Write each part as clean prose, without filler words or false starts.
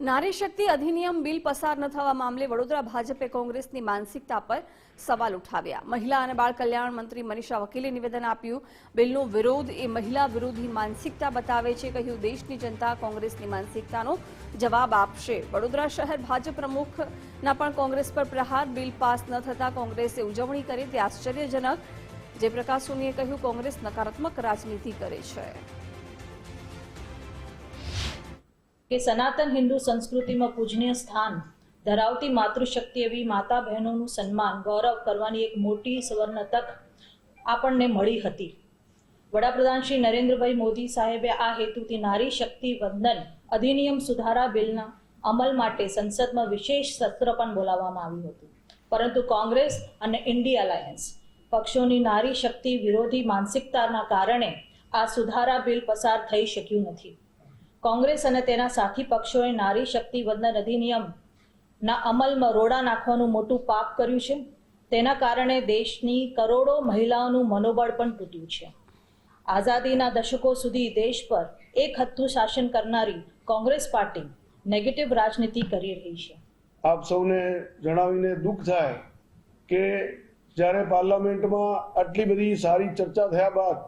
નારી શક્તિ અધિનિયમ બિલ પસાર ન થવા મામલે વડોદરા ભાજપે કોંગ્રેસની માનસિકતા પર સવાલ ઉઠાવ્યા। મહિલા અને બાળ કલ્યાણ મંત્રી મનીષા વકીલે નિવેદન આપ્યું, બિલનો વિરોધ એ મહિલા વિરોધી માનસિકતા બતાવે છે। કહ્યું, દેશની જનતા કોંગ્રેસની માનસિકતાનો જવાબ આપશે। વડોદરા શહેર ભાજપ પ્રમુખના પણ કોંગ્રેસ પર પ્રહાર, બિલ પાસ ન થતા કોંગ્રેસે ઉજવણી કરી તે આશ્ચર્યજનક। જયપ્રકાશ સોનીએ કહ્યું, કોંગ્રેસ નકારાત્મક રાજનીતિ કરે છે કે સનાતન હિન્દુ સંસ્કૃતિમાં પૂજનીય સ્થાન ધરાવતી માતૃશક્તિ એવી માતા બહેનોનું સન્માન ગૌરવ કરવાની એક મોટી સુવર્ણ તક આપણને મળી હતી। વડાપ્રધાન શ્રી નરેન્દ્રભાઈ મોદી સાહેબે આ હેતુથી નારી શક્તિ વંદન અધિનિયમ સુધારા બિલના અમલ માટે સંસદમાં વિશેષ સત્ર પણ બોલાવવામાં આવ્યું હતું, પરંતુ કોંગ્રેસ અને ઇન્ડિયા અલાયન્સ પક્ષોની નારી શક્તિ વિરોધી માનસિકતાના કારણે આ સુધારા બિલ પસાર થઈ શક્યું નથી। કોંગ્રેસ અને તેના સાથી પક્ષોએ નારી શક્તિ વંદન અધિનિયમના અમલમાં રોડા નાખવાનું મોટું પાપ કર્યું છે। તેના કારણે દેશની કરોડો મહિલાઓનું મનોબળ પણ તૂટ્યું છે। આઝાદીના દશકો સુધી દેશ પર એક હથ્થું શાસન કરનારી કોંગ્રેસ પાર્ટી નેગેટિવ રાજનીતિ કરી રહી છે। આપ સૌને જણાવીને દુઃખ થાય કે જ્યારે પાર્લામેન્ટમાં આટલી બધી સારી ચર્ચા થયા બાદ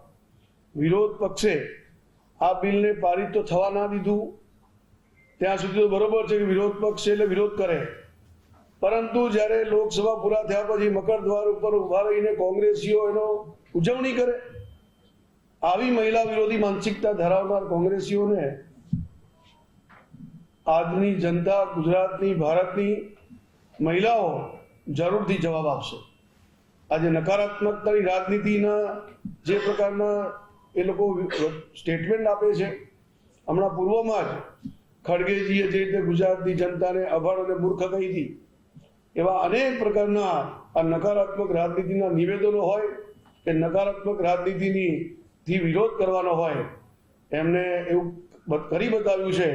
વિરોધ પક્ષે આ બિલને પારિત તો થવા ના દીધું। ત્યાં સુધી તો બરોબર છે કે વિરોધ પક્ષ છે એટલે વિરોધ કરે, પરંતુ જ્યારે લોકસભા પૂરા થયા પછી મકર દ્વાર ઉપર ઉભા રહીને કોંગ્રેસીઓ એનો ઉજવણી કરે, આવી મહિલા વિરોધી માનસિકતા ધરાવનાર કોંગ્રેસીઓને આજની જનતા, ગુજરાતની, ભારતની મહિલાઓ જરૂરથી જવાબ આપશે। આજે નકારાત્મકતાની રાજનીતિના જે પ્રકારના એ લોકો સ્ટેટમેન્ટ આપે છે, હમણાં પૂર્વમાં જ ખડગેજીએ જે રીતે ગુજરાતની જનતાને અભણ અને મૂર્ખ કહી હતી, એવા અનેક પ્રકારના આ નકારાત્મક રાજનીતિના નિવેદનો હોય કે નકારાત્મક રાજનીતિથી વિરોધ કરવાનો હોય, એમને એવું કરી બતાવ્યું છે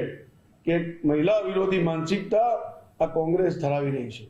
કે મહિલા વિરોધી માનસિકતા આ કોંગ્રેસ ધરાવી રહી છે।